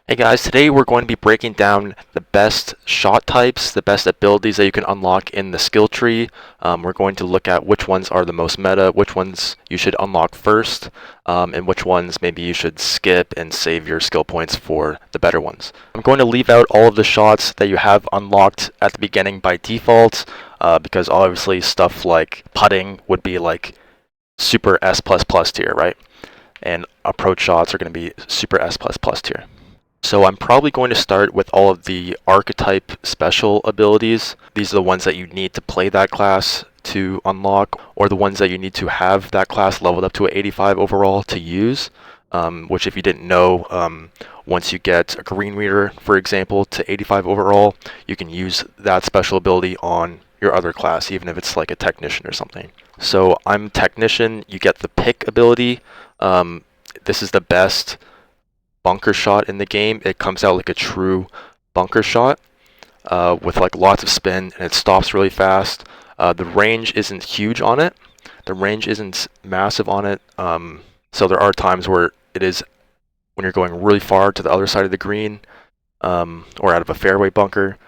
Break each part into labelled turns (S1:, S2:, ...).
S1: Hey guys, today we're going to be breaking down the best shot types, the best abilities that you can unlock in the skill tree. We're going to look at which ones are the most meta, which ones you should unlock first, and which ones maybe you should skip and save your skill points for the better ones. I'm going to leave out all of the shots that you have unlocked at the beginning by default, because obviously stuff like putting would be like super S++ tier, right? And approach shots are going to be super S++ tier. So I'm probably going to start with all of the archetype special abilities. These are the ones that you need to play that class to unlock, or the ones that you need to have that class leveled up to an 85 overall to use. Which if you didn't know, once you get a green reader, for example, to 85 overall, you can use that special ability on your other class, even if it's like a technician or something. So I'm technician, you get the pick ability. This is the best bunker shot in the game. It comes out like a true bunker shot with like lots of spin, and it stops really fast. The range isn't huge on it. The range isn't massive on it. So there are times where it is when you're going really far to the other side of the green, or out of a fairway bunker,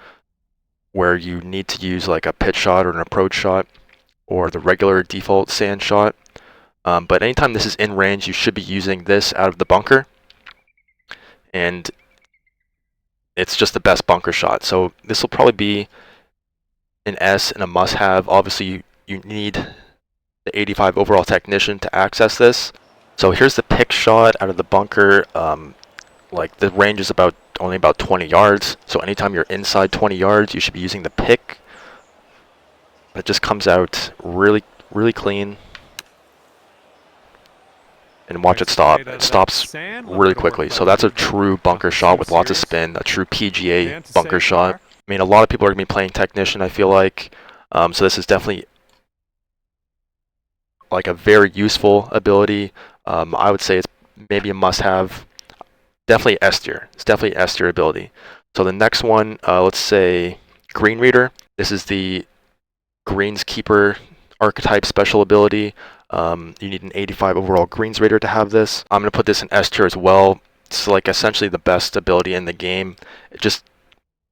S1: where you need to use like a pitch shot or an approach shot or the regular default sand shot. But anytime this is in range, you should be using this out of the bunker. And it's just the best bunker shot. So this will probably be an S and a must-have. Obviously, you need the 85 overall technician to access this. So here's the pick shot out of the bunker. Like the range is only about 20 yards. So anytime you're inside 20 yards, you should be using the pick. It just comes out really, really clean. And watch it stop. It stops really quickly. So that's a true bunker shot with lots of spin, a true PGA bunker shot. I mean, a lot of people are going to be playing technician, I feel like. So this is definitely like a very useful ability. I would say it's maybe a must-have. Definitely S tier. It's definitely an S tier ability. So the next one, let's say Green Reader. This is the Greenskeeper archetype special ability. You need an 85 overall greens rater to have this. I'm going to put this in S tier as well. It's like essentially the best ability in the game. Just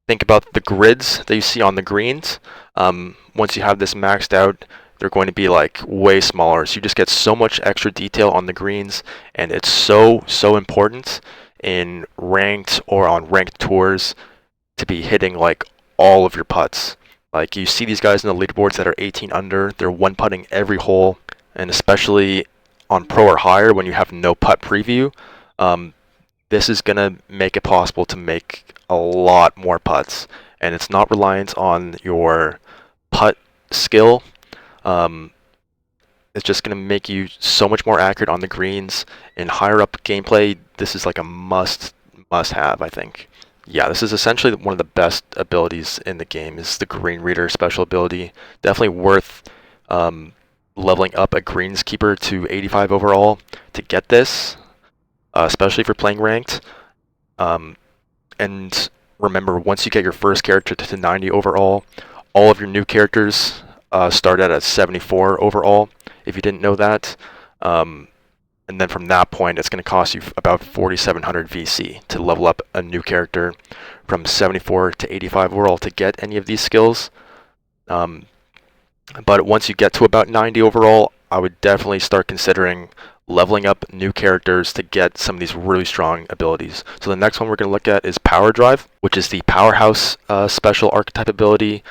S1: think about the grids that you see on the greens. Once you have this maxed out, they're going to be like way smaller. So you just get so much extra detail on the greens, and it's so important in ranked or on ranked tours to be hitting like all of your putts. Like you see these guys in the leaderboards that are 18 under, they're one putting every hole. And especially on pro or higher, when you have no putt preview, this is going to make it possible to make a lot more putts. And it's not reliant on your putt skill. It's just going to make you so much more accurate on the greens. In higher up gameplay, this is like a must-have, I think. Yeah, this is essentially one of the best abilities in the game, is the Green Reader special ability. Definitely worth leveling up a Greenskeeper to 85 overall to get this, especially if you're playing ranked. And remember, once you get your first character to 90 overall, all of your new characters start at a 74 overall, if you didn't know that. And then from that point, it's going to cost you about 4,700 VC to level up a new character from 74 to 85 overall to get any of these skills. But once you get to about 90 overall, I would definitely start considering leveling up new characters to get some of these really strong abilities. So the next one we're going to look at is Power Drive, which is the Powerhouse special archetype ability.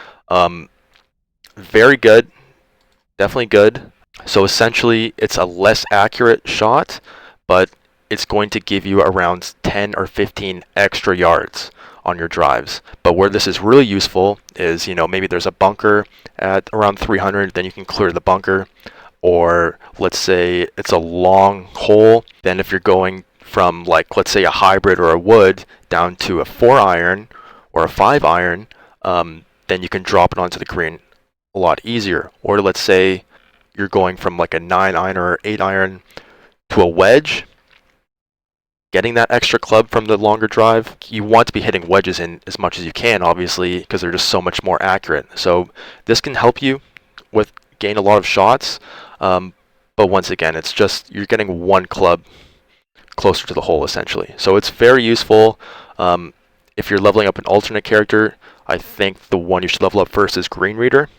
S1: Very good. Definitely good. So essentially, it's a less accurate shot, but it's going to give you around 10 or 15 extra yards on your drives. But where this is really useful is, maybe there's a bunker at around 300, then you can clear the bunker. Or let's say it's a long hole, then if you're going from like, let's say a hybrid or a wood down to a 4-iron or a 5-iron, then you can drop it onto the green a lot easier. Or let's say you're going from like a 9-iron or 8-iron to a wedge, getting that extra club from the longer drive. You want to be hitting wedges in as much as you can, obviously, because they're just so much more accurate. So this can help you with gain a lot of shots, but once again, it's just you're getting one club closer to the hole essentially. So it's very useful. If you're leveling up an alternate character, I think the one you should level up first is Green Reader,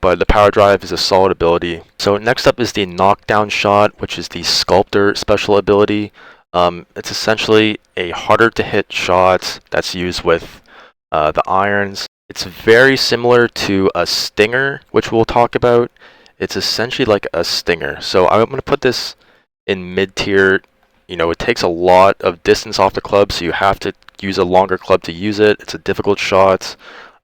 S1: but the Power Drive is a solid ability. So next up is the Knockdown Shot, which is the Sculptor special ability. It's essentially a harder to hit shot that's used with the irons. It's very similar to a Stinger, which we'll talk about. It's essentially like a Stinger. So I'm going to put this in mid-tier. You know, it takes a lot of distance off the club, so you have to use a longer club to use it. It's a difficult shot.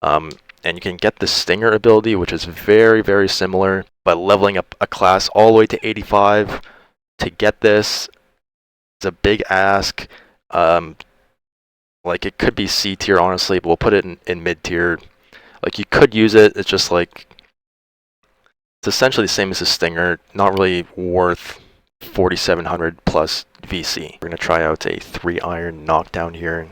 S1: And you can get the Stinger ability, which is very, very similar, but leveling up a class all the way to 85 to get this is a big ask. Like, it could be C tier, honestly, but we'll put it in mid tier. Like, you could use it, it's just like, it's essentially the same as a Stinger, not really worth 4,700 plus VC. We're going to try out a 3-iron knockdown here.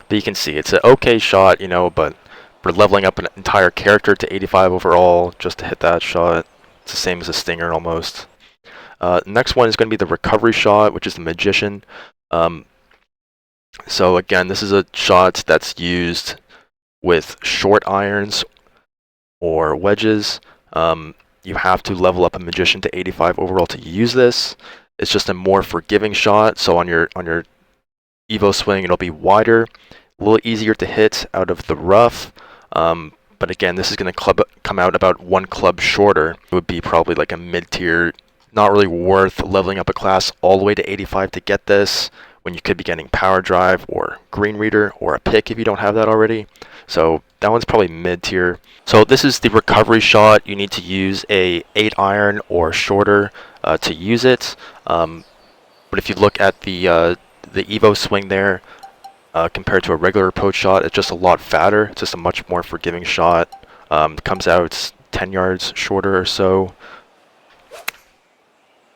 S1: But you can see it's an okay shot, you know, but we're leveling up an entire character to 85 overall just to hit that shot. It's the same as a Stinger almost. Next one is going to be the recovery shot, which is the Magician. So again, this is a shot that's used with short irons or wedges. You have to level up a Magician to 85 overall to use this. It's just a more forgiving shot, so on your Evo swing it'll be wider, a little easier to hit out of the rough. But again, this is going to come out about one club shorter. It would be probably like a mid-tier, not really worth leveling up a class all the way to 85 to get this, when you could be getting Power Drive or Green Reader or a pick if you don't have that already. So that one's probably mid-tier. So this is the recovery shot. You need to use a 8-iron or shorter to use it. But if you look at the Evo swing there, compared to a regular approach shot, it's just a lot fatter. It's just a much more forgiving shot. It comes out 10 yards shorter or so,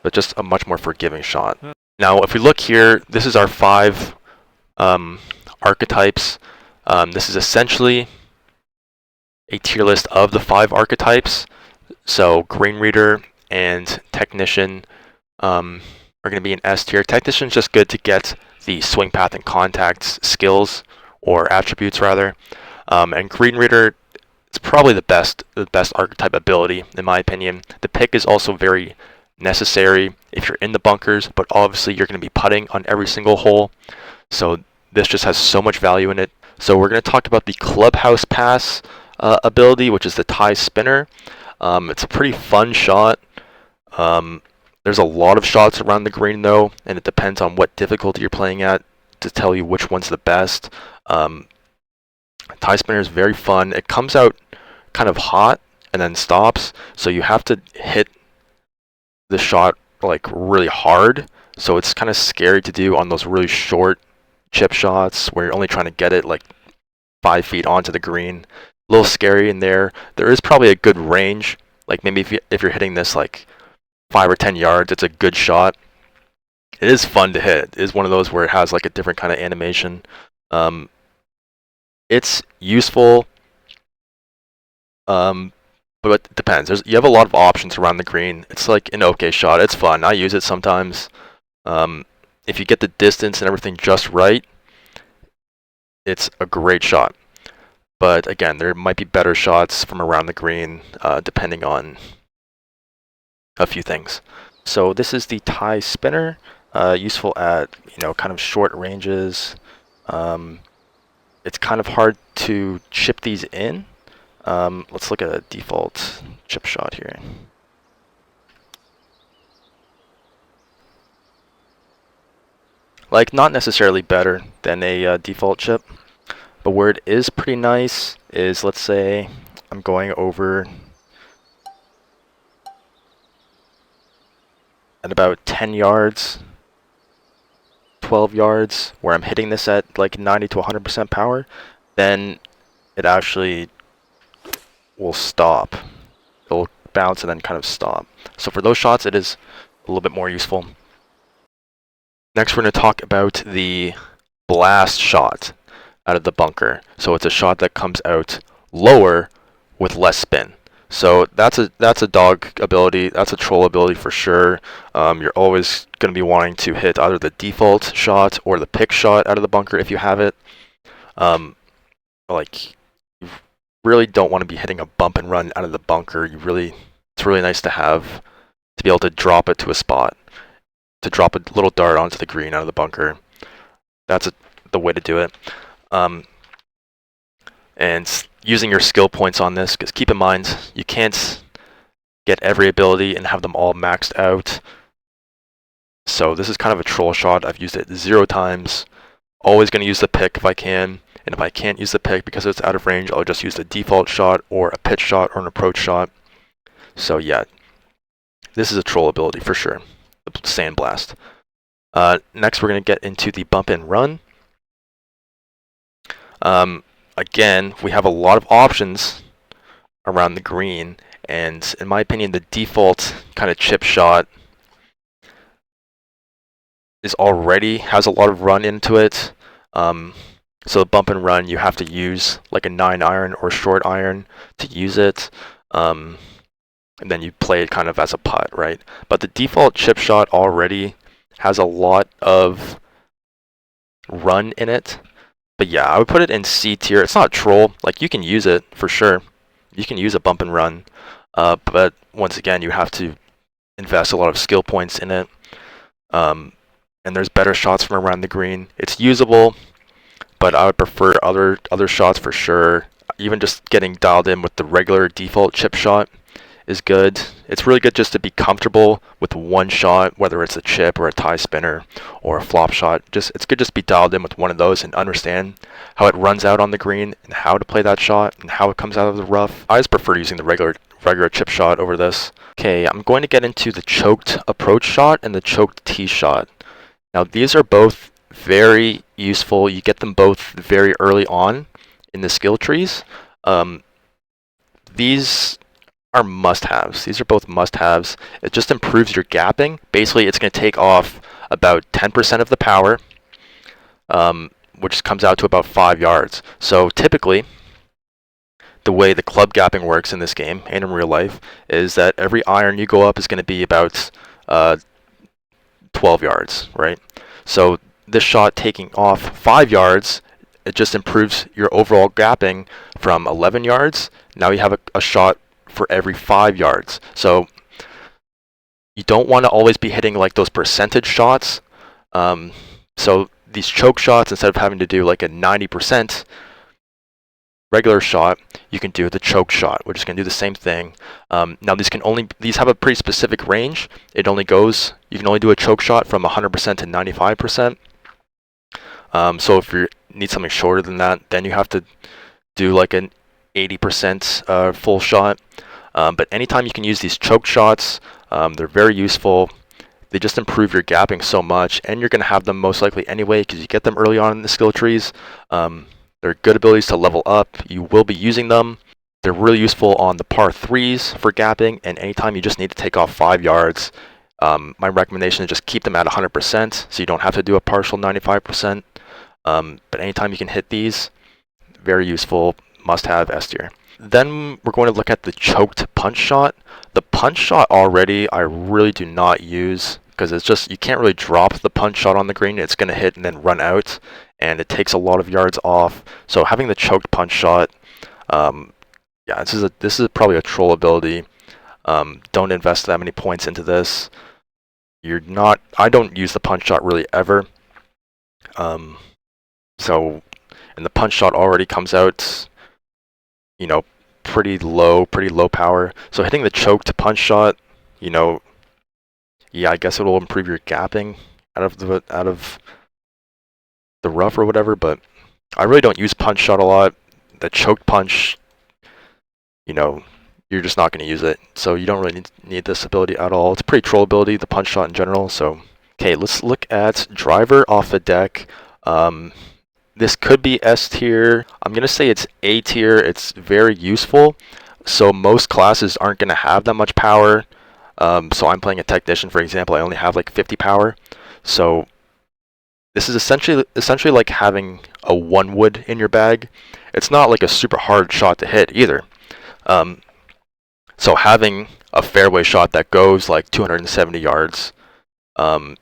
S1: but just a much more forgiving shot. Now, if we look here, this is our 5 archetypes. This is essentially a tier list of the 5 archetypes. So Green Reader and Technician are going to be in S tier. Technician's just good to get the swing path and contacts skills, or attributes rather. And Green Reader is probably the best archetype ability in my opinion. The pick is also very necessary if you're in the bunkers, but obviously you're going to be putting on every single hole, so this just has so much value in it. So we're going to talk about the Clubhouse Pass ability, which is the tie spinner. It's a pretty fun shot. There's a lot of shots around the green though, and it depends on what difficulty you're playing at to tell you which one's the best. Tie spinner is very fun. It comes out kind of hot and then stops, so you have to hit the shot like really hard. So it's kind of scary to do on those really short chip shots where you're only trying to get it like 5 feet onto the green. A little scary in there. There is probably a good range. Like maybe if you're hitting this like 5 or 10 yards, it's a good shot. It is fun to hit. It is one of those where it has like a different kind of animation. It's useful, but it depends. You have a lot of options around the green. It's like an okay shot. It's fun. I use it sometimes. If you get the distance and everything just right, it's a great shot. But again, there might be better shots from around the green, depending on a few things. So this is the tie spinner, useful at kind of short ranges. It's kind of hard to chip these in. Let's look at a default chip shot here. Like, not necessarily better than a default chip, but where it is pretty nice is, let's say I'm going over at about 10 yards, 12 yards, where I'm hitting this at like 90 to 100% power, then it actually will stop. It'll bounce and then kind of stop. So for those shots, it is a little bit more useful. Next, we're going to talk about the blast shot out of the bunker. So it's a shot that comes out lower with less spin. So that's a dog ability. That's a troll ability for sure. You're always going to be wanting to hit either the default shot or the pick shot out of the bunker if you have it. Like you really don't want to be hitting a bump and run out of the bunker. It's really nice to have to be able to drop it to a spot, to drop a little dart onto the green out of the bunker. That's the way to do it. And using your skill points on this, because keep in mind, you can't get every ability and have them all maxed out. So this is kind of a troll shot. I've used it 0 times. Always going to use the pick if I can. And if I can't use the pick because it's out of range, I'll just use the default shot or a pitch shot or an approach shot. So yeah, this is a troll ability for sure, the Sandblast. Next, we're going to get into the bump and run. Again, we have a lot of options around the green, and in my opinion, the default kind of chip shot has a lot of run into it. So the bump and run, you have to use like a 9-iron or short iron to use it. And then you play it kind of as a putt, right? But the default chip shot already has a lot of run in it. But yeah, I would put it in C tier. It's not troll. Like, you can use it for sure. You can use a bump and run. But once again, you have to invest a lot of skill points in it. And there's better shots from around the green. It's usable, but I would prefer other shots for sure. Even just getting dialed in with the regular default chip shot is good. It's really good just to be comfortable with one shot, whether it's a chip or a tie spinner or a flop shot. It's good just to be dialed in with one of those and understand how it runs out on the green and how to play that shot and how it comes out of the rough. I just prefer using the regular chip shot over this. Okay, I'm going to get into the choked approach shot and the choked tee shot. Now these are both very useful. You get them both very early on in the skill trees. These are must-haves. These are both must-haves. It just improves your gapping. Basically, it's going to take off about 10% of the power, which comes out to about 5 yards. So typically, the way the club gapping works in this game and in real life is that every iron you go up is going to be about 12 yards, right? So this shot taking off 5 yards, it just improves your overall gapping from 11 yards. Now you have a shot for every 5 yards. So you don't want to always be hitting like those percentage shots. So these choke shots, instead of having to do like a 90% regular shot, you can do the choke shot, which is going to do the same thing. Now these have a pretty specific range. You can only do a choke shot from 100% to 95%. So if you need something shorter than that, then you have to do like an 80% full shot. But anytime you can use these choke shots, they're very useful. They just improve your gapping so much, and you're going to have them most likely anyway because you get them early on in the skill trees. They're good abilities to level up. You will be using them. They're really useful on the par 3s for gapping, and anytime you just need to take off 5 yards, my recommendation is just keep them at 100% so you don't have to do a partial 95%. But anytime you can hit these, very useful, must-have S tier. Then we're going to look at the choked punch shot. The punch shot already I really do not use because it's just, you can't really drop the punch shot on the green. It's going to hit and then run out, and it takes a lot of yards off. So having the choked punch shot, yeah, this is probably a troll ability. Don't invest that many points into this. I don't use the punch shot really ever. So, and the punch shot already comes out, you know, pretty low power. So hitting the choked punch shot, you know, yeah, I guess it will improve your gapping out of the rough or whatever. But I really don't use punch shot a lot. The choked punch, you know, you're just not going to use it. So you don't really need this ability at all. It's a pretty troll ability, the punch shot in general. So, okay, let's look at driver off the deck. This could be S tier. I'm going to say it's A tier. It's very useful. So most classes aren't going to have that much power. So I'm playing a technician, for example. I only have like 50 power. So this is essentially like having a 1 wood in your bag. It's not like a super hard shot to hit either. So having a fairway shot that goes like 270 yards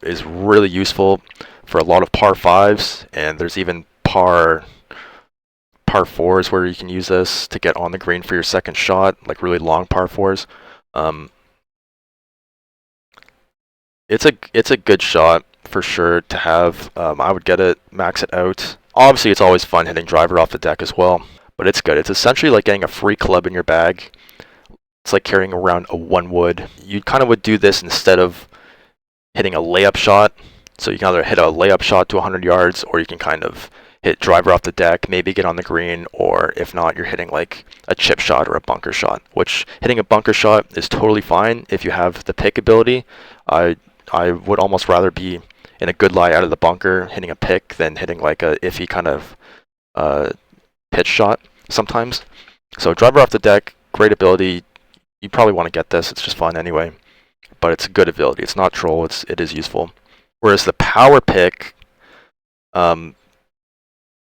S1: is really useful for a lot of par 5s, and there's even par 4s where you can use this to get on the green for your second shot, like really long par 4s. It's a good shot for sure to have. I would get it, max it out. Obviously, it's always fun hitting driver off the deck as well, but it's good. It's essentially like getting a free club in your bag. It's like carrying around a 1-wood. You kind of would do this instead of hitting a layup shot. So you can either hit a layup shot to 100 yards, or you can kind of hit driver off the deck, maybe get on the green, or if not, you're hitting like a chip shot or a bunker shot, which hitting a bunker shot is totally fine if you have the pick ability. I would almost rather be in a good lie out of the bunker hitting a pick than hitting like a iffy kind of pitch shot sometimes. So driver off the deck, great ability. You probably want to get this. It's just fun anyway. But it's a good ability. It's not troll. It is useful. Whereas the power pick, this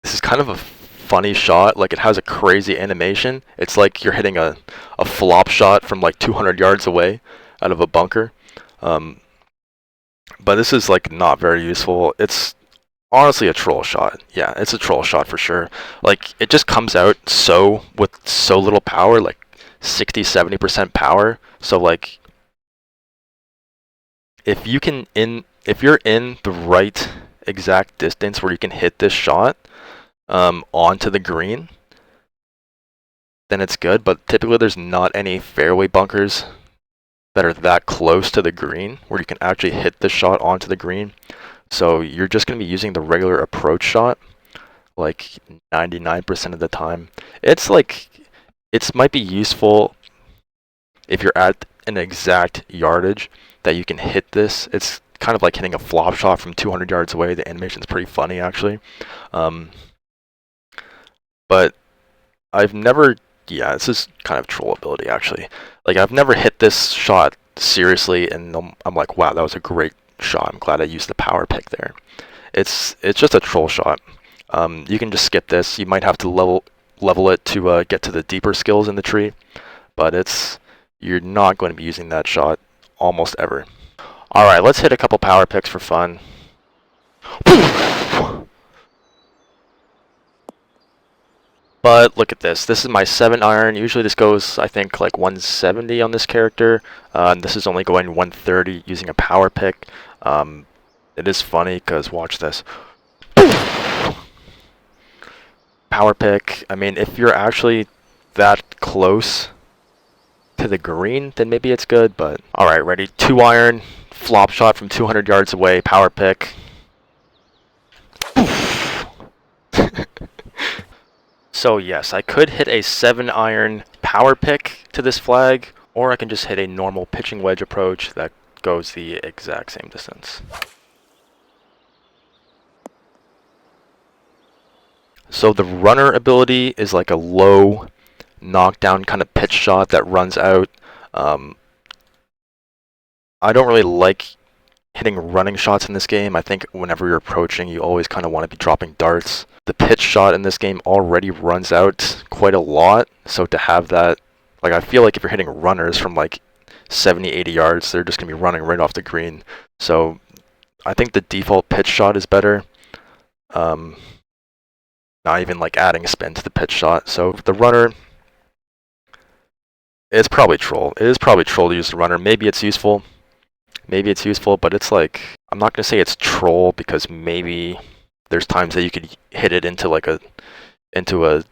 S1: is kind of a funny shot. Like, it has a crazy animation. It's like you're hitting a flop shot from like 200 yards away out of a bunker. But this is like not very useful. It's honestly a troll shot. Yeah, it's a troll shot for sure. Like, it just comes out with so little power, like 60-70% power. So like, if you're in the right exact distance where you can hit this shot onto the green, then it's good. But typically there's not any fairway bunkers that are that close to the green where you can actually hit the shot onto the green. So you're just going to be using the regular approach shot like 99% of the time. It's like, it might be useful if you're at an exact yardage that you can hit this. It's kind of like hitting a flop shot from 200 yards away. The animation's pretty funny, actually. But I've never, yeah, this is kind of troll ability, actually. Like, I've never hit this shot seriously, and I'm like, wow, that was a great shot. I'm glad I used the power pick there. It's just a troll shot. You can just skip this. You might have to level it to get to the deeper skills in the tree, but you're not going to be using that shot almost ever. All right, let's hit a couple power picks for fun. But look at this. This is my 7-iron. Usually this goes, I think, like 170 on this character. This is only going 130 using a power pick. It is funny because watch this. Power pick. I mean, if you're actually that close to the green, then maybe it's good. But all right, ready? 2-iron, flop shot from 200 yards away, power pick. So yes, I could hit a 7-iron power pick to this flag, or I can just hit a normal pitching wedge approach that goes the exact same distance. So the runner ability is like a low knockdown kind of pitch shot that runs out. I don't really like hitting running shots in this game. I think whenever you're approaching, you always kind of want to be dropping darts. The pitch shot in this game already runs out quite a lot, so to have that, like, I feel like if you're hitting runners from like 70-80 yards, they're just going to be running right off the green. So I think the default pitch shot is better. Not even like adding a spin to the pitch shot. So the runner, it's probably troll. It is probably troll to use the runner. Maybe it's useful. Maybe it's useful, but it's like, I'm not going to say it's troll because maybe there's times that you could hit it into like into a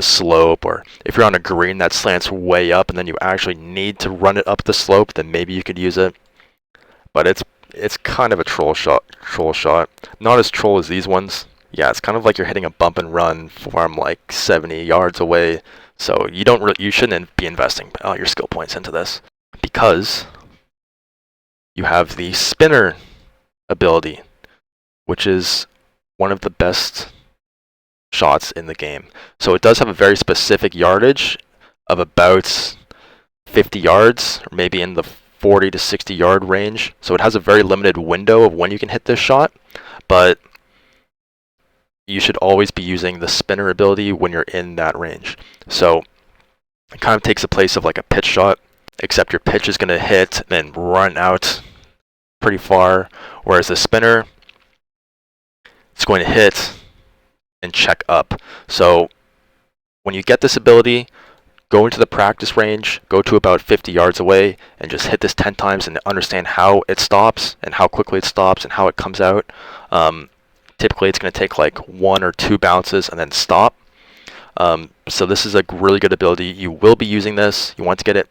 S1: slope, or if you're on a green that slants way up and then you actually need to run it up the slope, then maybe you could use it. But it's kind of a troll shot. Not as troll as these ones. Yeah, it's kind of like you're hitting a bump and run from like 70 yards away. So you shouldn't be investing your skill points into this, because you have the spinner ability, which is one of the best shots in the game. So it does have a very specific yardage of about 50 yards, or maybe in the 40 to 60 yard range. So it has a very limited window of when you can hit this shot, but you should always be using the spinner ability when you're in that range. So it kind of takes the place of like a pitch shot. except your pitch is going to hit and then run out pretty far, whereas the spinner, it's going to hit and check up. So when you get this ability, go into the practice range, go to about 50 yards away, and just hit this 10 times and understand how it stops and how quickly it stops and how it comes out. Typically, it's going to take like 1 or 2 bounces and then stop. So this is a really good ability. You will be using this. You want to get it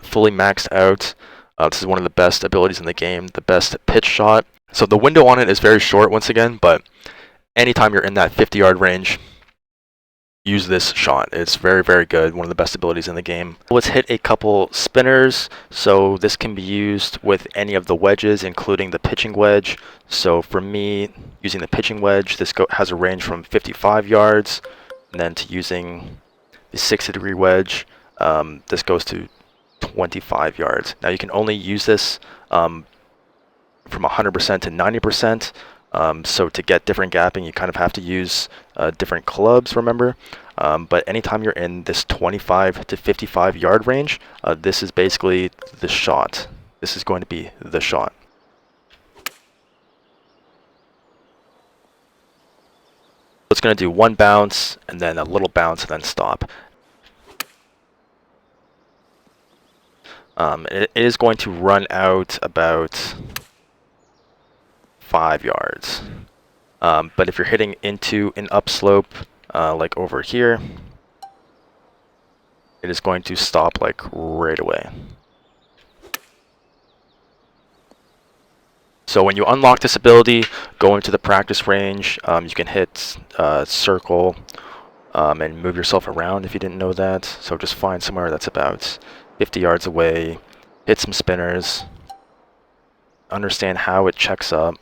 S1: fully maxed out. This is one of the best abilities in the game, the best pitch shot. So the window on it is very short once again, but anytime you're in that 50-yard range, use this shot. It's very, very good. One of the best abilities in the game. Let's hit a couple spinners. So this can be used with any of the wedges, including the pitching wedge. So for me, using the pitching wedge, this has a range from 55 yards. And then to using the 60-degree wedge, this goes to 25 yards. Now you can only use this from 100% to 90%. So to get different gapping, you kind of have to use different clubs, remember? But anytime you're in this 25 to 55 yard range, this is basically the shot. This is going to be the shot. It's going to do 1 bounce, and then a little bounce, and then stop. It is going to run out about 5 yards. But if you're hitting into an upslope, like over here, it is going to stop like right away. So when you unlock this ability, go into the practice range. You can hit circle and move yourself around if you didn't know that. So just find somewhere that's about 50 yards away, hit some spinners, understand how it checks up,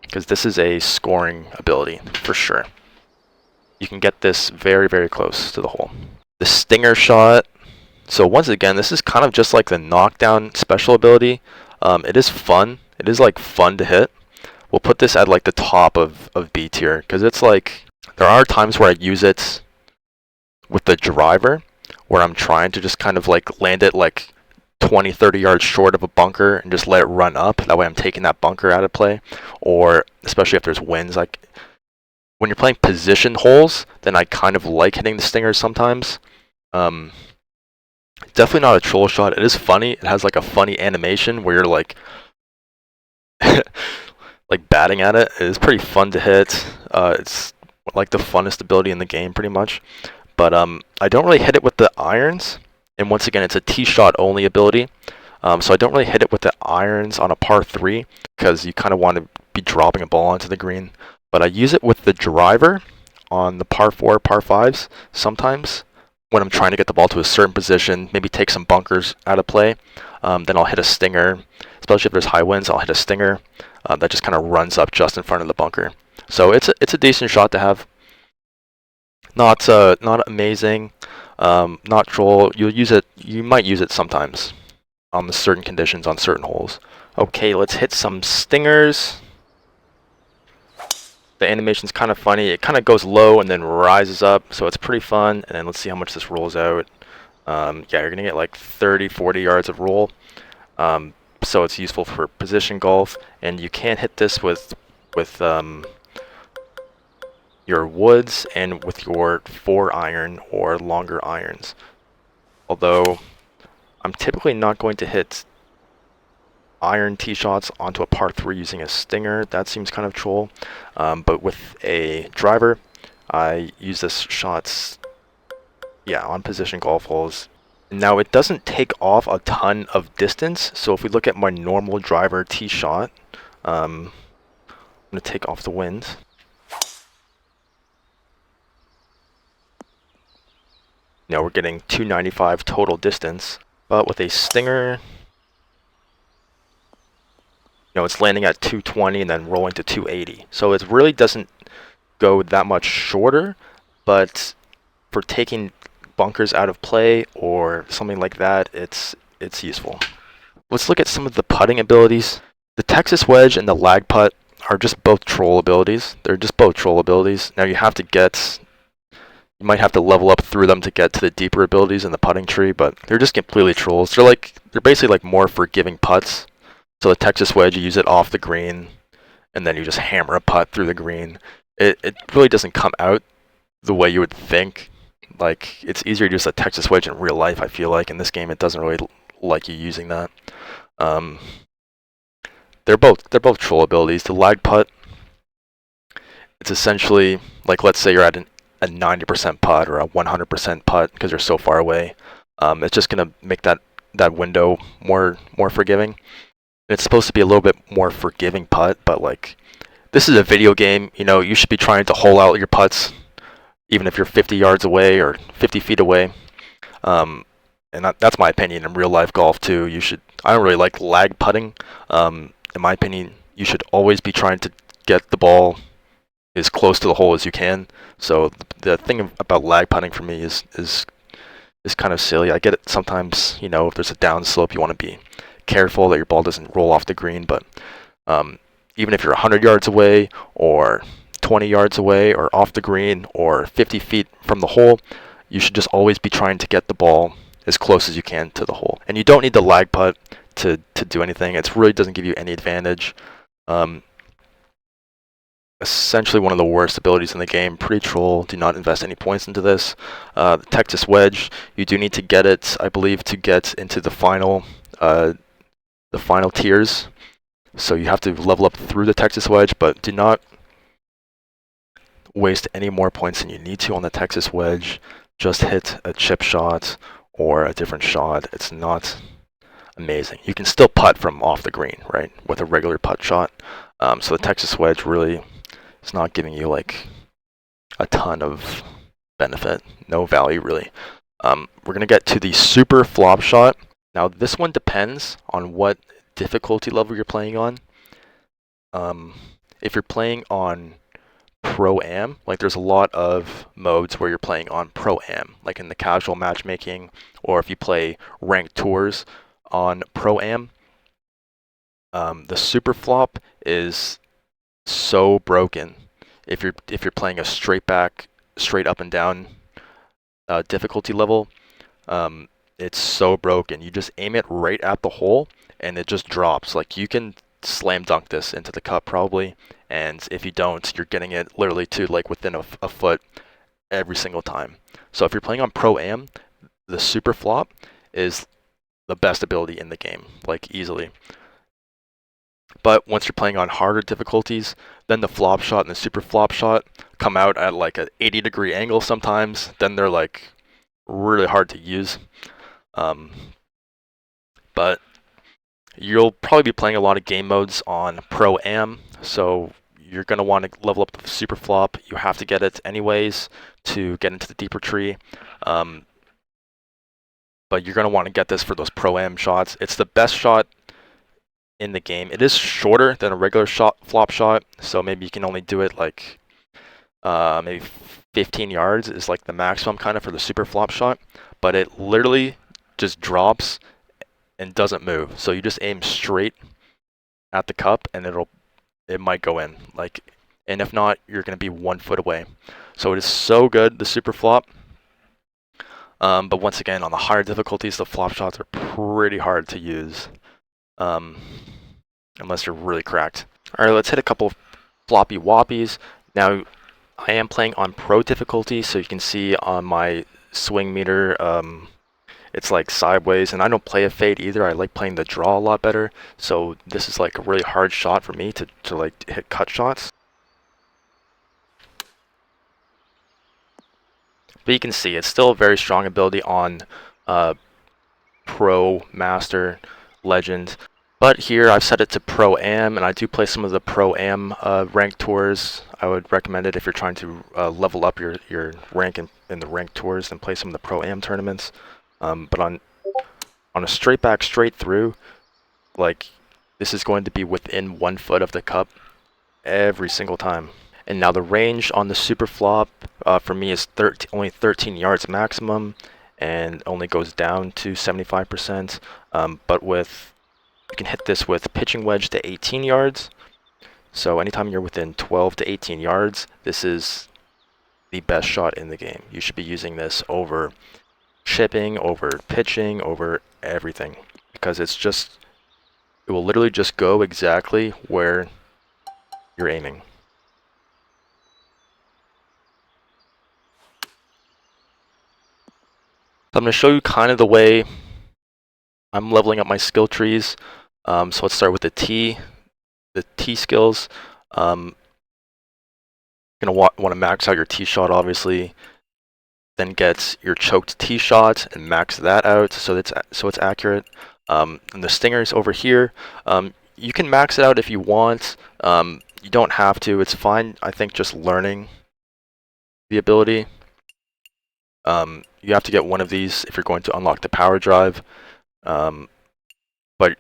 S1: because this is a scoring ability for sure. You can get this very, very close to the hole. The stinger shot. So once again, this is kind of just like the knockdown special ability. It is fun. It is like fun to hit. We'll put this at like the top of B tier, because it's like, there are times where I use it with the driver, where I'm trying to just kind of like land it like 20, 30 yards short of a bunker and just let it run up. That way I'm taking that bunker out of play. Or especially if there's winds, like when you're playing position holes, then I kind of like hitting the stingers sometimes. Definitely not a troll shot. It is funny. It has like a funny animation where you're like like batting at it. It is pretty fun to hit. It's like the funnest ability in the game pretty much. But I don't really hit it with the irons. And once again, it's a tee shot only ability. So I don't really hit it with the irons on a par 3 because you kind of want to be dropping a ball onto the green. But I use it with the driver on the par 4, par 5s sometimes when I'm trying to get the ball to a certain position, maybe take some bunkers out of play. Then I'll hit a stinger, especially if there's high winds. I'll hit a stinger that just kind of runs up just in front of the bunker. So it's a decent shot to have. Not amazing, not troll. You'll use it. You might use it sometimes on the certain conditions on certain holes. Okay, let's hit some stingers. The animation's kind of funny. It kind of goes low and then rises up, so it's pretty fun. And then let's see how much this rolls out. Yeah, you're gonna get like 30, 40 yards of roll. So it's useful for position golf, and you can hit this with your woods and with your 4-iron or longer irons. Although I'm typically not going to hit iron tee shots onto a par 3 using a stinger. That seems kind of troll. But with a driver, I use this shots, yeah, on position golf holes. Now it doesn't take off a ton of distance. So if we look at my normal driver tee shot, I'm gonna take off the wind. Now we're getting 295 total distance, but with a stinger, it's landing at 220 and then rolling to 280. So it really doesn't go that much shorter, but for taking bunkers out of play or something like that, it's useful. Let's look at some of the putting abilities. The Texas wedge and the lag putt are just both troll abilities. They're just both troll abilities. Now you have to get You might have to level up through them to get to the deeper abilities in the putting tree, but they're just completely trolls. They're basically like more forgiving putts. So the Texas wedge, you use it off the green, and then you just hammer a putt through the green. It really doesn't come out the way you would think. Like, it's easier to use a Texas wedge in real life, I feel like. In this game, it doesn't really like you using that. Um, they're both troll abilities. The lag putt, it's essentially like, let's say you're at a 90% putt or a 100% putt because you're so far away. It's just gonna make that window more forgiving. It's supposed to be a little bit more forgiving putt, but like, this is a video game. You know, you should be trying to hole out your putts, even if you're 50 yards away or 50 feet away. And that's my opinion in real life golf too. I don't really like lag putting. In my opinion, you should always be trying to get the ball as close to the hole as you can. So the thing about lag putting for me is kind of silly. I get it sometimes, you know, if there's a downslope, you want to be careful that your ball doesn't roll off the green, but even if you're 100 yards away or 20 yards away or off the green or 50 feet from the hole, you should just always be trying to get the ball as close as you can to the hole. And you don't need the lag putt to do anything. It really doesn't give you any advantage. Essentially one of the worst abilities in the game. Pretty troll. Do not invest any points into this. The Texas wedge, you do need to get it, I believe, to get into the final tiers. So you have to level up through the Texas wedge, but do not waste any more points than you need to on the Texas wedge. Just hit a chip shot or a different shot. It's not amazing. You can still putt from off the green, right, with a regular putt shot. So the Texas wedge really is not giving you like a ton of benefit, no value really. We're gonna get to the super flop shot. Now this one depends on what difficulty level you're playing on. If you're playing on Pro-Am, like there's a lot of modes where you're playing on Pro-Am, like in the casual matchmaking, or if you play ranked tours on Pro-Am. The super flop is so broken if you're playing a straight up and down difficulty level. It's so broken. You just aim it right at the hole and it just drops. Like, you can slam dunk this into the cup probably, and if you don't, you're getting it literally to like within a foot every single time. So if you're playing on Pro-Am, the super flop is the best ability in the game, like easily. But once you're playing on harder difficulties, then the flop shot and the super flop shot come out at like an 80-degree angle sometimes. Then they're like really hard to use. But you'll probably be playing a lot of game modes on Pro-Am, so you're going to want to level up the super flop. You have to get it anyways to get into the deeper tree. But you're going to want to get this for those Pro-Am shots. It's the best shot in the game. It is shorter than a regular flop shot, so maybe you can only do it like maybe 15 yards is like the maximum kind of for the super flop shot, but it literally just drops and doesn't move. So you just aim straight at the cup and it might go in, like, and if not, you're going to be 1 foot away. So it is so good, the super flop. But once again, on the higher difficulties, the flop shots are pretty hard to use. Unless you're really cracked. All right, let's hit a couple floppy whoppies. Now, I am playing on pro difficulty, so you can see on my swing meter, it's like sideways, and I don't play a fade either. I like playing the draw a lot better, so this is like a really hard shot for me to like hit cut shots. But you can see it's still a very strong ability on Pro, Master, Legend. But here I've set it to Pro-Am, and I do play some of the Pro-Am ranked tours. I would recommend it if you're trying to level up your rank in the ranked tours, and play some of the Pro-Am tournaments. But on a straight back, straight through, like, this is going to be within 1 foot of the cup every single time. And now the range on the super flop for me is only 13 yards maximum, and only goes down to 75%. But you can hit this with pitching wedge to 18 yards. So anytime you're within 12 to 18 yards, this is the best shot in the game. You should be using this over chipping, over pitching, over everything, because it will literally just go exactly where you're aiming. So I'm going to show you kind of the way I'm leveling up my skill trees. So let's start with the T skills. You're going to want to max out your T shot, obviously. Then get your choked T shot and max that out so it's accurate. And the stingers over here, you can max it out if you want. You don't have to. It's fine. I think just learning the ability. You have to get one of these if you're going to unlock the power drive. But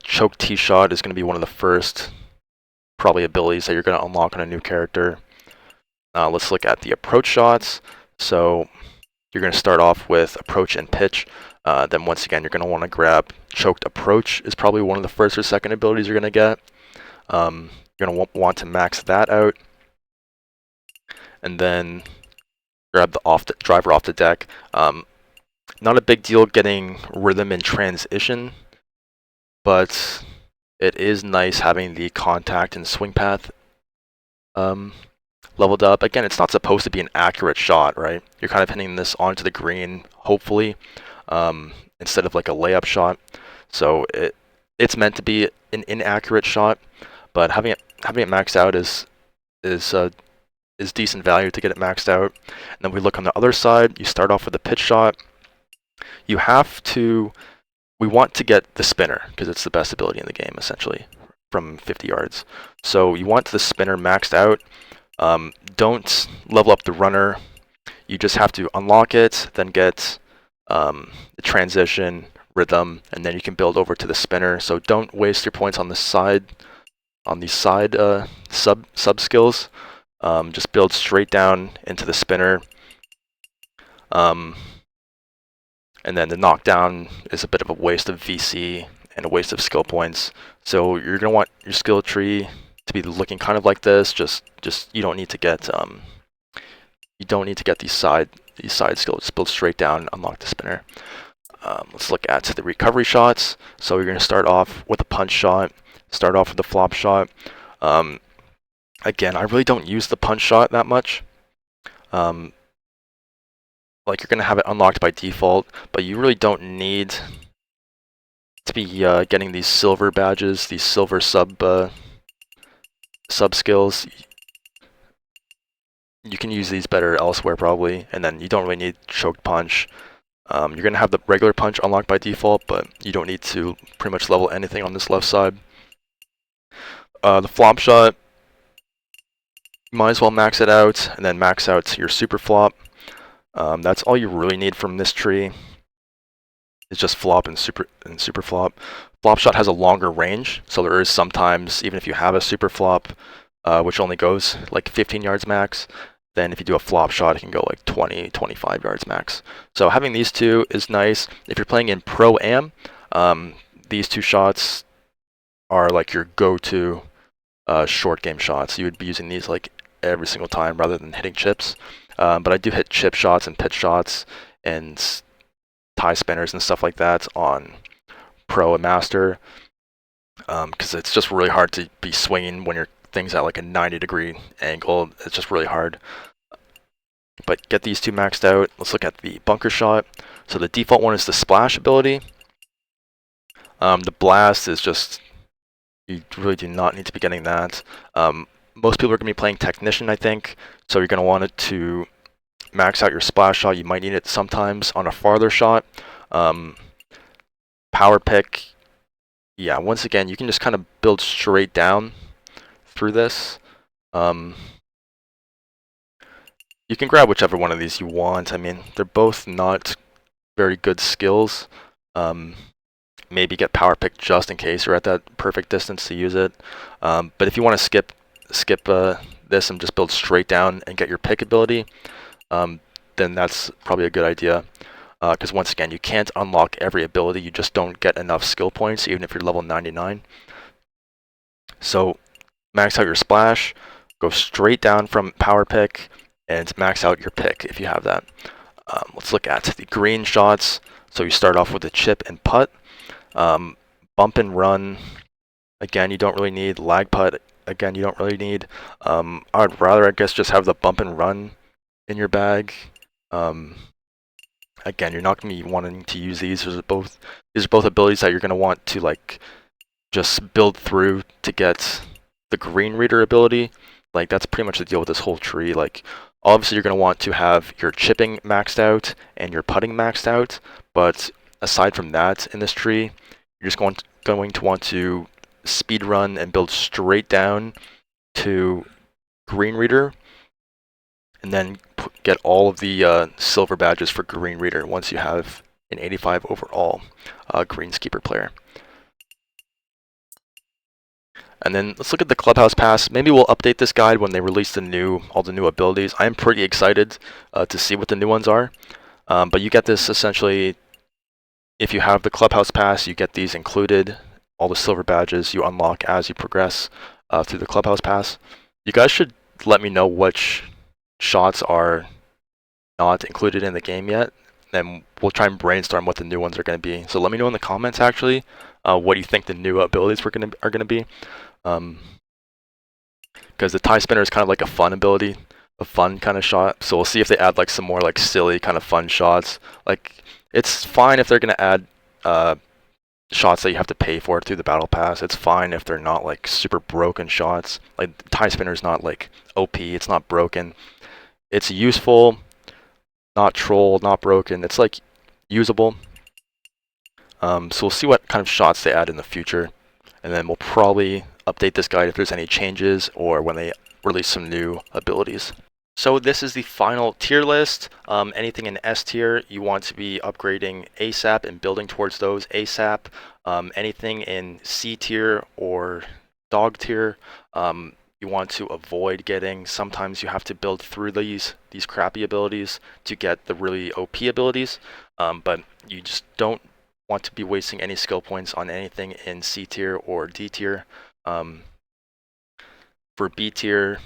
S1: choked T shot is going to be one of the first probably abilities that you're going to unlock on a new character. Let's look at the approach shots. So you're going to start off with approach and pitch. Then once again, you're going to want to grab choked approach is probably one of the first or second abilities you're going to get. You're going to want to max that out. And then grab the driver off the deck. Not a big deal getting rhythm and transition, but it is nice having the contact and swing path leveled up. Again, it's not supposed to be an accurate shot, right? You're kind of hitting this onto the green, hopefully, instead of like a layup shot. So it's meant to be an inaccurate shot, but having it maxed out is decent value to get it maxed out. And then we look on the other side. You start off with a pitch shot. We want to get the spinner because it's the best ability in the game, essentially, from 50 yards. So you want the spinner maxed out. Don't level up the runner. You just have to unlock it, then get the transition, rhythm, and then you can build over to the spinner. So don't waste your points on these side sub skills. Just build straight down into the spinner. And then the knockdown is a bit of a waste of VC and a waste of skill points. So you're gonna want your skill tree to be looking kind of like this. Just you don't need to get these side skills. Just build straight down, unlock the spinner. Let's look at the recovery shots. So you're gonna start off with a punch shot. Start off with a flop shot. Again, I really don't use the punch shot that much. Like, you're going to have it unlocked by default, but you really don't need to be getting these silver badges, these silver sub skills. You can use these better elsewhere probably, and then you don't really need choked punch. You're going to have the regular punch unlocked by default, but you don't need to pretty much level anything on this left side. The flop shot, you might as well max it out, and then max out your super flop. That's all you really need from this tree. It's just flop and super flop. Flop shot has a longer range, so there is sometimes, even if you have a super flop, which only goes like 15 yards max, then if you do a flop shot, it can go like 20, 25 yards max. So having these two is nice. If you're playing in Pro-Am, these two shots are like your go-to short game shots. You would be using these like every single time rather than hitting chips. But I do hit chip shots and pitch shots and tie spinners and stuff like that on Pro and Master, because it's just really hard to be swinging when your thing's at like a 90-degree angle. It's just really hard. But get these two maxed out. Let's look at the bunker shot. So the default one is the splash ability. The blast is just, you really do not need to be getting that. Most people are going to be playing Technician, I think, so you're going to want it to max out your splash shot. You might need it sometimes on a farther shot. Power pick, yeah, once again, you can just kind of build straight down through this. You can grab whichever one of these you want. I mean, they're both not very good skills. Maybe get power pick just in case you're at that perfect distance to use it. But if you want to skip this and just build straight down and get your pick ability, then that's probably a good idea. Because once again, you can't unlock every ability. You just don't get enough skill points, even if you're level 99. So max out your splash, go straight down from power pick, and max out your pick if you have that. Let's look at the green shots. So you start off with a chip and putt. Bump and run, again, you don't really need. Lag putt, again, you don't really need. I'd rather, I guess, just have the bump and run in your bag. Again, you're not going to be wanting to use these. These are both abilities that you're going to want to like just build through to get the green reader ability. Like that's pretty much the deal with this whole tree. Like obviously you're going to want to have your chipping maxed out and your putting maxed out, but aside from that in this tree, you're just going to want to speed run and build straight down to green reader, and then get all of the silver badges for green reader once you have an 85 overall greenskeeper player. And then let's look at the clubhouse pass. Maybe we'll update this guide when they release all the new abilities. I am pretty excited to see what the new ones are. But you get this essentially, if you have the clubhouse pass, you get these included. All the silver badges you unlock as you progress through the clubhouse pass. You guys should let me know which shots are not included in the game yet, and we'll try and brainstorm what the new ones are going to be. So let me know in the comments actually what you think the new abilities are going to be. Because the tie spinner is kind of like a fun ability, a fun kind of shot. So we'll see if they add like some more like silly kind of fun shots. Like it's fine if they're going to add shots that you have to pay for through the battle pass. It's fine if they're not like super broken shots. Like the tie spinner is not like OP, it's not broken. It's useful, not troll, not broken. It's like usable. So we'll see what kind of shots they add in the future, and then we'll probably update this guide if there's any changes or when they release some new abilities. So this is the final tier list. Anything in S tier, you want to be upgrading ASAP and building towards those ASAP. Anything in C tier or dog tier, you want to avoid getting. Sometimes you have to build through these crappy abilities to get the really OP abilities, but you just don't want to be wasting any skill points on anything in C tier or D tier. For B tier,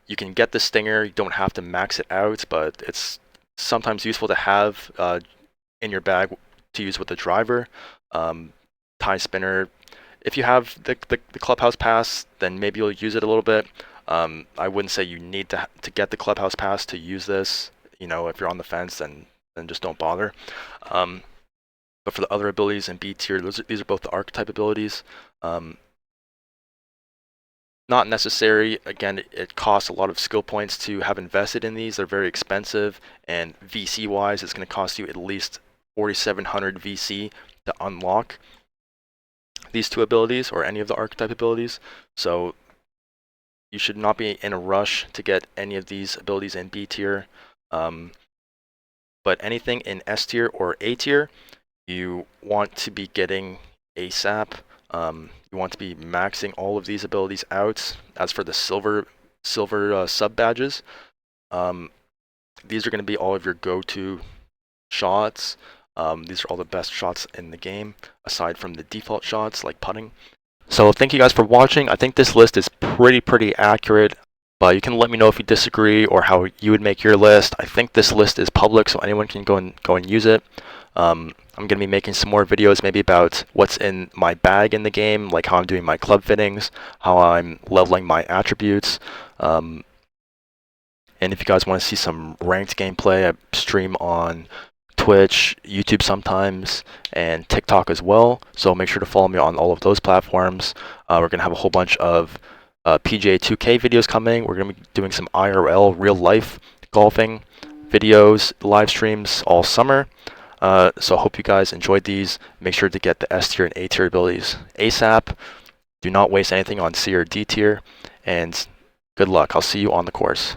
S1: you can get the stinger. You don't have to max it out, but it's sometimes useful to have in your bag to use with the driver. Tie spinner, if you have the clubhouse pass, then maybe you'll use it a little bit. I wouldn't say you need to get the clubhouse pass to use this. You know, if you're on the fence, then just don't bother. But for the other abilities in B tier, these are both the archetype abilities. Not necessary. Again, it costs a lot of skill points to have invested in these. They're very expensive, and VC wise, it's going to cost you at least 4,700 VC to unlock these two abilities or any of the archetype abilities. So you should not be in a rush to get any of these abilities in B tier. But anything in S tier or A tier, you want to be getting ASAP. You want to be maxing all of these abilities out. As for the silver sub badges, these are going to be all of your go-to shots. These are all the best shots in the game, aside from the default shots like putting. So thank you guys for watching. I think this list is pretty accurate, but you can let me know if you disagree or how you would make your list. I think this list is public, so anyone can go and use it. I'm going to be making some more videos maybe about what's in my bag in the game, like how I'm doing my club fittings, how I'm leveling my attributes. And if you guys want to see some ranked gameplay, I stream on Twitch, YouTube sometimes, and TikTok as well. So make sure to follow me on all of those platforms. We're going to have a whole bunch of PGA 2K videos coming. We're going to be doing some IRL, real life golfing videos, live streams all summer. So I hope you guys enjoyed these. Make sure to get the S tier and A tier abilities ASAP. Do not waste anything on C or D tier. And good luck. I'll see you on the course.